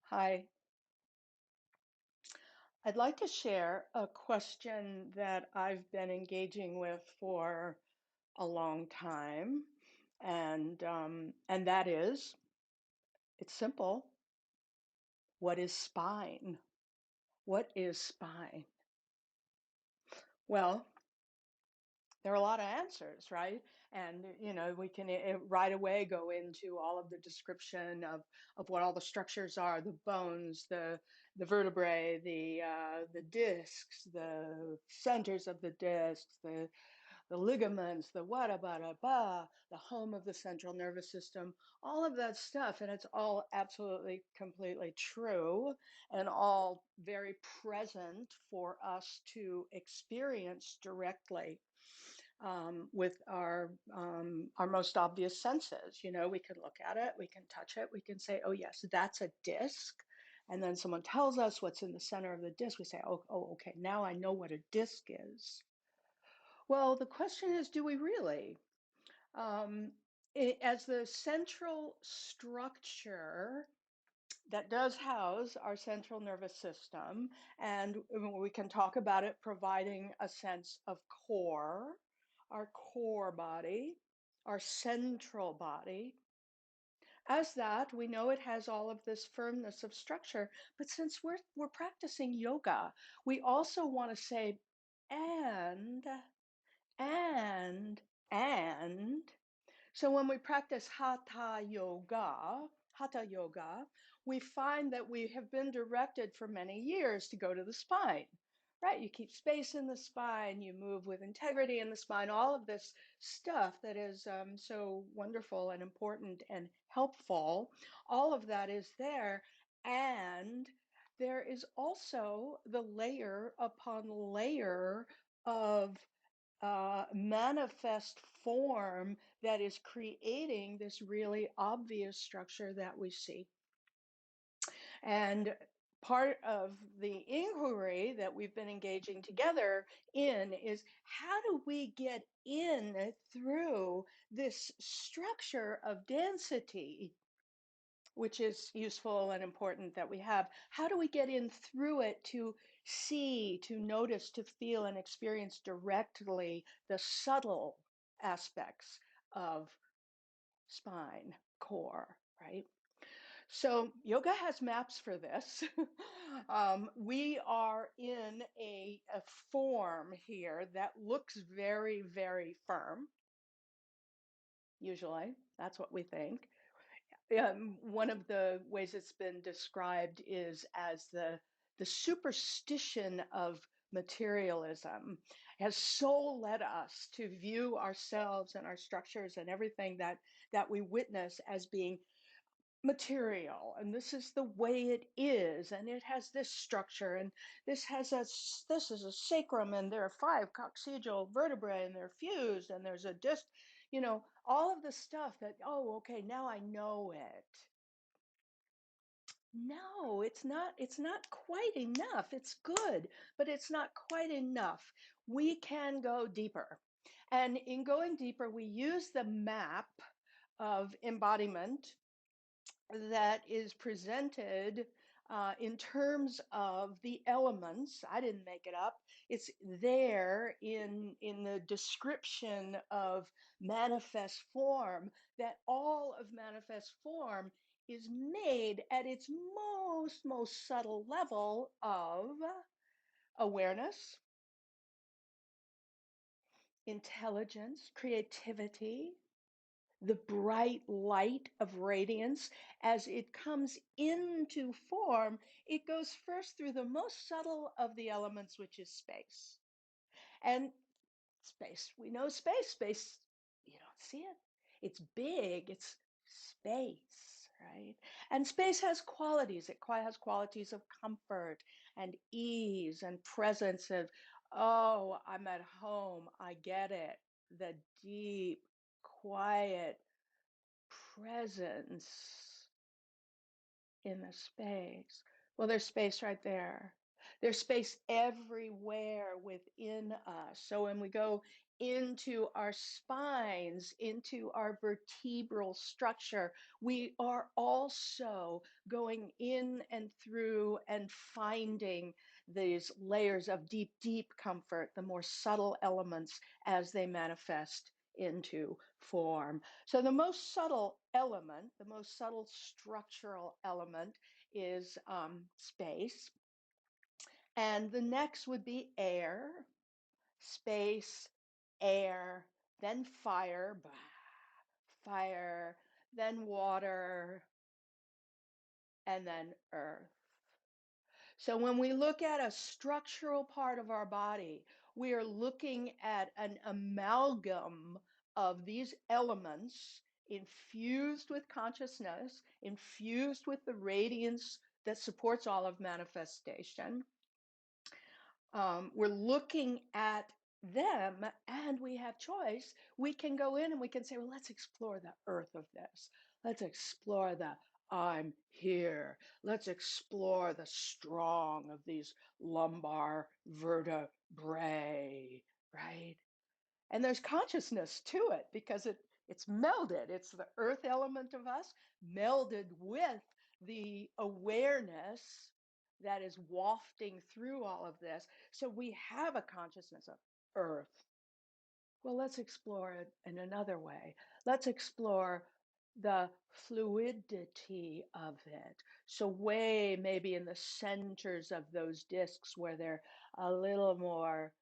Hi, I'd like to share a question that I've been engaging with for a long time, and that is, it's simple. What is spine? What is spine? Well, there are a lot of answers, right? And we can right away go into all of the description of what all the structures are: the bones, the vertebrae, the discs, the centers of the discs, the ligaments, the wada bada ba, the home of the central nervous system, all of that stuff. And it's all absolutely, completely true and all very present for us to experience directly with our most obvious senses. We can look at it, we can touch it, we can say, "Oh yes, that's a disc." And then someone tells us what's in the center of the disc. We say, "Oh, okay, now I know what a disc is." Well, the question is, do we really? As the central structure that does house our central nervous system, and we can talk about it providing a sense of core, our core body, our central body. As that, we know it has all of this firmness of structure, but since we're practicing yoga, we also want to say, and and and so when we practice hatha yoga, we find that we have been directed for many years to go to the spine, right? You keep space in the spine, you move with integrity in the spine, all of this stuff that is so wonderful and important and helpful. All of that is there. And there is also the layer upon layer of manifest form that is creating this really obvious structure that we see. And part of the inquiry that we've been engaging together in is, how do we get in through this structure of density, which is useful and important that we have? How do we get in through it to see, to notice, to feel, and experience directly the subtle aspects of spine, core, right? So yoga has maps for this. We are in a form here that looks very, very firm. Usually, that's what we think. One of the ways it's been described is as the superstition of materialism has so led us to view ourselves and our structures and everything that we witness as being material, and this is the way it is, and it has this structure, and this is a sacrum, and there are five coccygeal vertebrae, and they're fused, and there's a disc, all of the stuff that, oh, okay, now I know it. No, it's not quite enough. It's good, but it's not quite enough. We can go deeper, and in going deeper, we use the map of embodiment that is presented in terms of the elements. I didn't make it up. It's there in the description of manifest form, that all of manifest form is made at its most subtle level of awareness, intelligence, creativity, the bright light of radiance. As it comes into form, it goes first through the most subtle of the elements, which is space. And space, we know space, you don't see it. It's big, it's space, right? And space has qualities. It has qualities of comfort and ease and presence of, oh, I'm at home, I get it. The deep, quiet presence in the space. Well, there's space right there. There's space everywhere within us. So when we go into our spines, into our vertebral structure. We are also going in and through and finding these layers of deep, deep comfort, the more subtle elements as they manifest into form. So the most subtle element, the most subtle structural element is space. And the next would be air, space, air, then fire, fire, then water, and then earth. So when we look at a structural part of our body, we are looking at an amalgam of these elements infused with consciousness, infused with the radiance that supports all of manifestation. We're looking at them and we have choice. We can go in and we can say, well, let's explore the earth of this. Let's explore the I'm here. Let's explore the strong of these lumbar vertebrae, right? And there's consciousness to it because it's melded. It's the earth element of us melded with the awareness that is wafting through all of this. So we have a consciousness of earth. Well, let's explore it in another way. Let's explore the fluidity of it. So way maybe in the centers of those discs where they're a little more,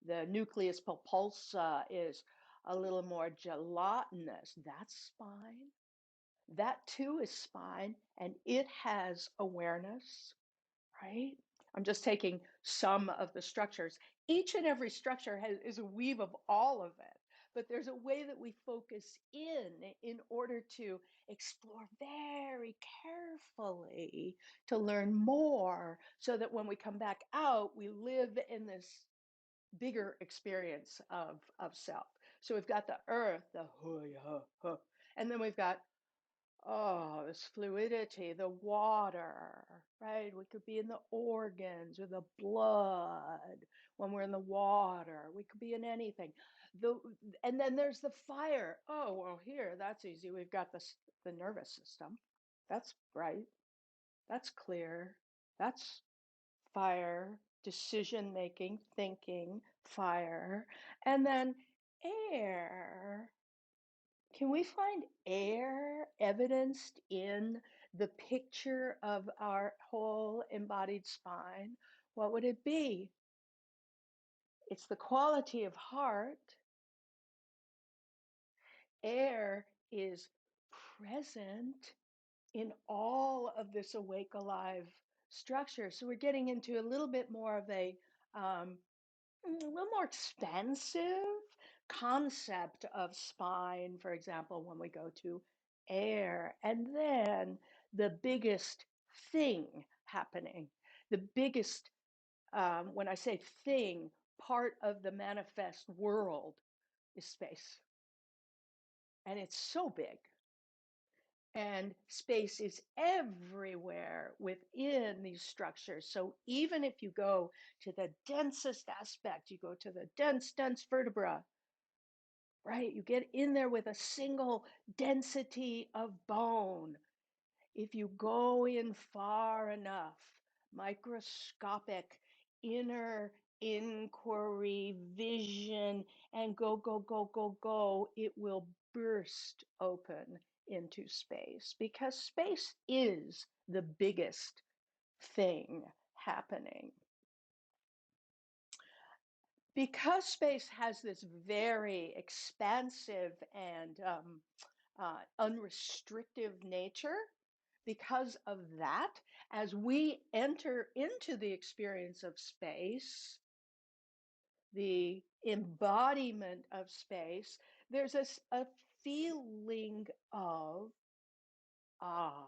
the nucleus pulposa is a little more gelatinous. That's spine. That too is spine, and it has awareness, right? I'm just taking some of the structures. Each and every structure is a weave of all of it, but there's a way that we focus in order to explore very carefully to learn more so that when we come back out, we live in this bigger experience of self. So we've got the earth, the and then we've got oh, this fluidity, the water, right? We could be in the organs or the blood when we're in the water. We could be in anything. The and then there's the fire. Oh, well, here, that's easy. We've got the nervous system. That's bright. That's clear. That's fire, decision making, thinking, fire. And then air. Can we find air evidenced in the picture of our whole embodied spine? What would it be? It's the quality of heart. Air is present in all of this awake alive structure. So we're getting into a little bit more of a little more expansive concept of spine, for example, when we go to air. And then the biggest thing happening, the biggest, when I say thing, part of the manifest world is space. And it's so big. And space is everywhere within these structures. So even if you go to the densest aspect, you go to the dense vertebra, right? You get in there with a single density of bone. If you go in far enough, microscopic inner inquiry, vision, and go, it will burst open into space because space is the biggest thing happening. Because space has this very expansive and unrestricted nature, because of that, as we enter into the experience of space, the embodiment of space, there's a feeling of, ah,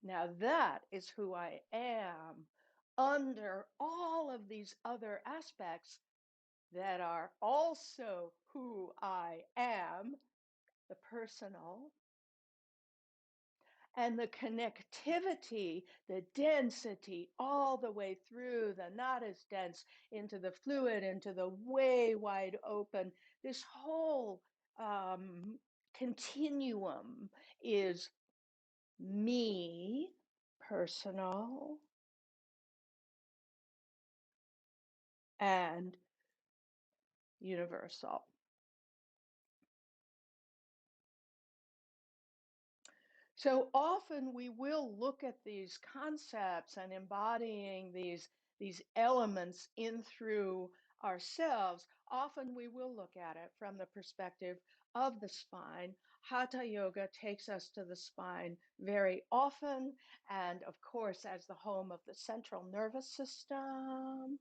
now that is who I am under all of these other aspects that are also who I am, the personal. And the connectivity, the density, all the way through the not as dense into the fluid, into the way wide open, this whole continuum is me, personal, and universal. So often we will look at these concepts and embodying these elements in through ourselves. Often we will look at it from the perspective of the spine. Hatha yoga takes us to the spine very often, and of course, as the home of the central nervous system,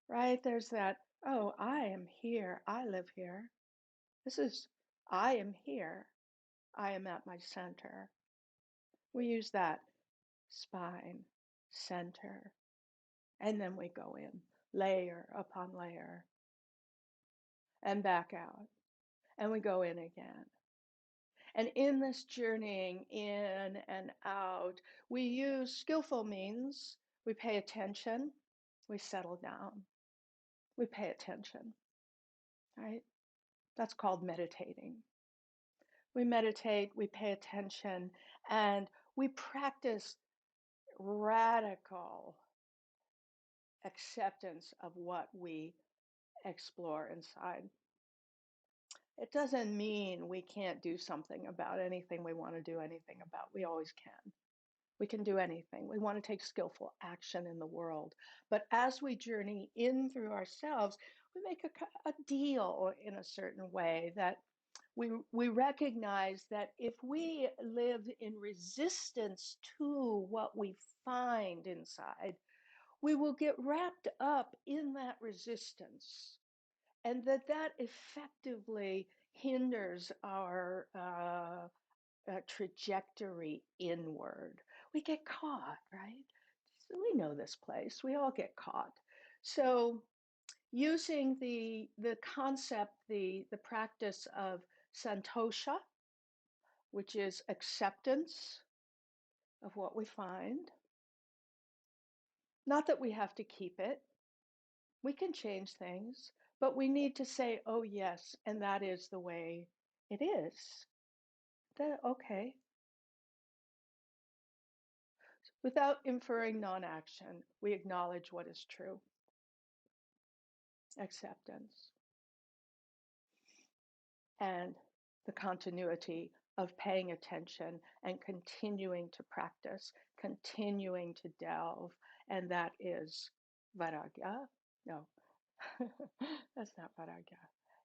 right? There's that, oh, I am here, I live here. This is, I am here, I am at my center. We use that spine, center, and then we go in layer upon layer and back out, and we go in again. And in this journeying in and out, we use skillful means. We pay attention, we settle down, we pay attention, right? That's called meditating. We meditate, we pay attention, and we practice radical acceptance of what we explore inside. It doesn't mean we can't do something about anything we want to do anything about. We always can. We can do anything. We want to take skillful action in the world. But as we journey in through ourselves, we make a deal in a certain way that we recognize that if we live in resistance to what we find inside, we will get wrapped up in that resistance, and that effectively hinders our trajectory inward. We get caught, right? So we know this place. We all get caught. So using the concept, the practice of santosha, which is acceptance of what we find. Not that we have to keep it. We can change things, but we need to say, oh, yes, and that is the way it is. That, okay. Without inferring non action, we acknowledge what is true. Acceptance. And the continuity of paying attention and continuing to practice, continuing to delve. And that is vairagya. No, that's not vairagya.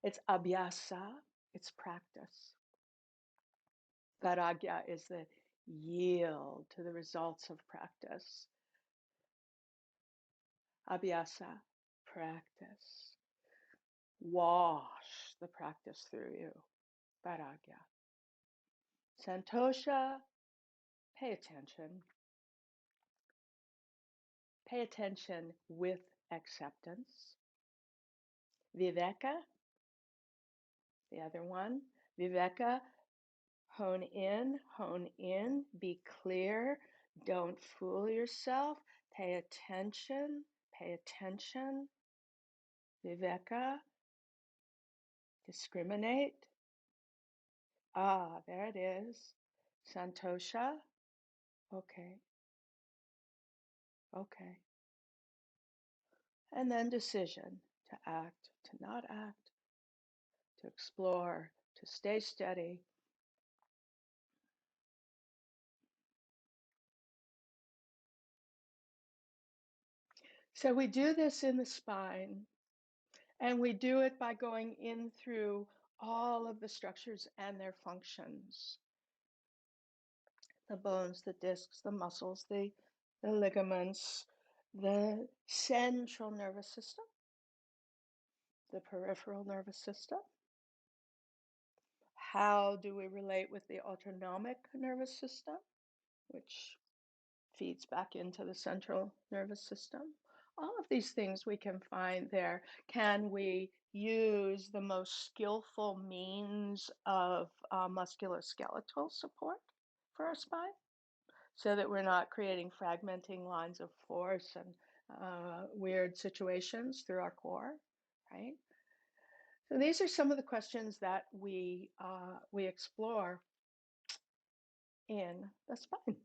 It's abhyasa, it's practice. Vairagya is the yield to the results of practice. Abhyasa, practice. Wash the practice through you. Vairagya. Santosha, pay attention. Pay attention with acceptance. Viveka, the other one. Viveka, hone in, be clear. Don't fool yourself. Pay attention, pay attention. Viveka, discriminate. Ah, there it is. Santosha, okay, okay. And then decision, to act, to not act, to explore, to stay steady. So we do this in the spine, and we do it by going in through all of the structures and their functions. The bones, the discs, the muscles, the ligaments, the central nervous system, the peripheral nervous system. How do we relate with the autonomic nervous system, which feeds back into the central nervous system? All of these things we can find there. Can we use the most skillful means of musculoskeletal support, for our spine so that we're not creating fragmenting lines of force and weird situations through our core, right? So these are some of the questions that we explore in the spine.